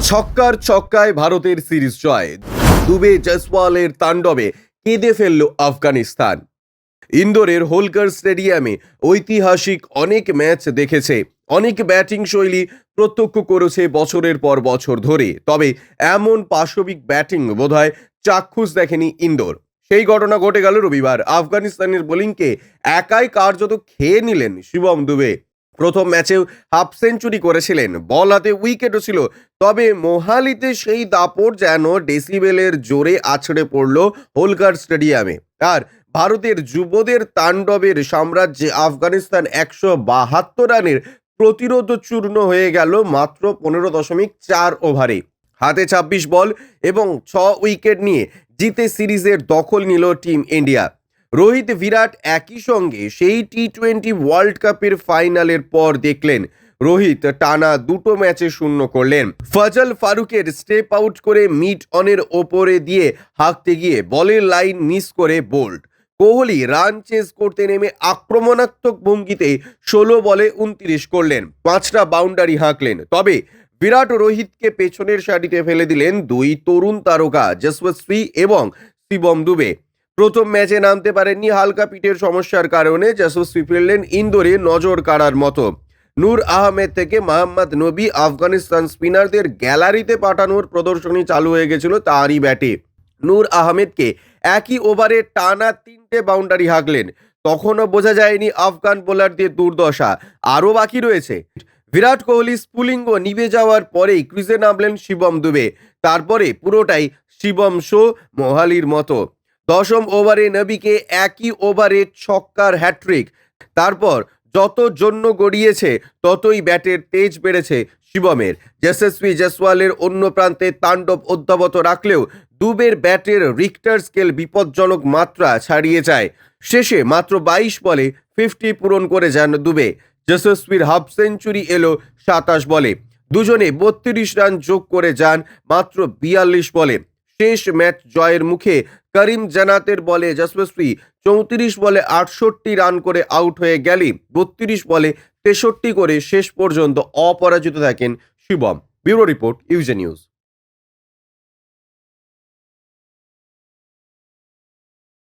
ছক্কার ছক্কায় ভারতের সিরিজ জয়। দুবে জয়সওয়ালের তাণ্ডবে কেঁদে ফেলল আফগানিস্তান। ইন্দোরের হোলকার স্টেডিয়ামে ঐতিহাসিক অনেক ম্যাচ দেখেছে, অনেক ব্যাটিং শৈলী প্রত্যক্ষ করেছে বছরের পর বছর ধরে। তবে এমন পাশবিক ব্যাটিং বোধহয় চাক্ষুষ দেখেনি ইন্দোর। সেই ঘটনা ঘটে গেল রবিবার। আফগানিস্তানের বোলিংকে একাই কার্যত খেয়ে নিলেন শিবম দুবে। প্রথম ম্যাচেও হাফ সেঞ্চুরি করেছিলেন, বল হাতে উইকেটও ছিল। তবে মোহালিতে সেই দাপট যেন ডেসিবেলের জোরে আছড়ে পড়ল হোলকার স্টেডিয়ামে। আর ভারতের যুবদের তাণ্ডবের সাম্রাজ্যে আফগানিস্তান 172 রানের প্রতিরোধ চূর্ণ হয়ে গেল মাত্র 15.4 ওভারে। হাতে 26 বল এবং 6 উইকেট নিয়ে জিতে সিরিজের দখল নিল টিম ইন্ডিয়া। রোহিত বিরাট একই সঙ্গে সেই টি-20 ওয়ার্ল্ড কাপের ফাইনালের পর দেখলেন রোহিত টানা দুটো ম্যাচে শূন্য করলেন। ফজল ফারুকের স্টেপ আউট করে মিড অনের ওপরে দিয়ে হাঁকতে গিয়ে বলের লাইন মিস করে বোল্ড। কোহলি রান চেস করতে নেমে আক্রমণাত্মক ভঙ্গিতে 16 বলে 29 করলেন, 5টা বাউন্ডারি হাঁকলেন। তবে বিরাট রোহিতকে পেছনের সারিতে ফেলে দিলেন দুই তরুণ তারকা যশস্বী এবং শিবম দুবে। প্রথম ম্যাচে নামতে পারেননি হালকা পিঠের সমস্যার কারণে যশস্বী ফিরলেন ইন্দোরে নজর কাড়ার মতো। নূর আহমেদ থেকে মোহাম্মদ নবী আফগানিস্তান স্পিনারদের গ্যালারিতে পাঠানোর প্রদর্শনী চালু হয়ে গেছিল তারই ব্যাটে। নূর আহমেদকে একই ওভারে টানা 3টে বাউন্ডারি হাঁকলেন। তখনও বোঝা যায়নি আফগান বোলারদের দুর্দশা আরও বাকি রয়েছে। বিরাট কোহলি স্ফুলিঙ্গ নিভে যাওয়ার পরেই ক্রিজে নামলেন শিবম দুবে। তারপরে পুরোটাই শিবম শো মোহালির মতো। 10ম ওভারে নবীকে একই ওভারে ছক্কার হ্যাট্রিক। তারপর যত জন্য গড়িয়েছে ততই ব্যাটের তেজ বেড়েছে শিবমের। যশস্বী জয়সওয়ালের অন্য প্রান্তে তাণ্ডব অব্যাহত রাখলেও দুবের ব্যাটের রিক্টার স্কেল বিপজ্জনক মাত্রা ছাড়িয়ে যায়। শেষে মাত্র 22 বলে 50 পূরণ করে যান দুবে। যশস্বীর হাফ সেঞ্চুরি এলো 27 বলে। দুজনে 32 রান যোগ করে যান মাত্র 42 বলে। শেষ ম্যাচ জয়ের মুখে করিম জান্নাতের বলে যশস্বী 34 বলে 68 রান করে আউট হয়ে গেলে 32 বলে 63 করে শেষ পর্যন্ত অপরাজিত থাকেন শিবম। ব্যুরো রিপোর্ট, ইউজে নিউজ।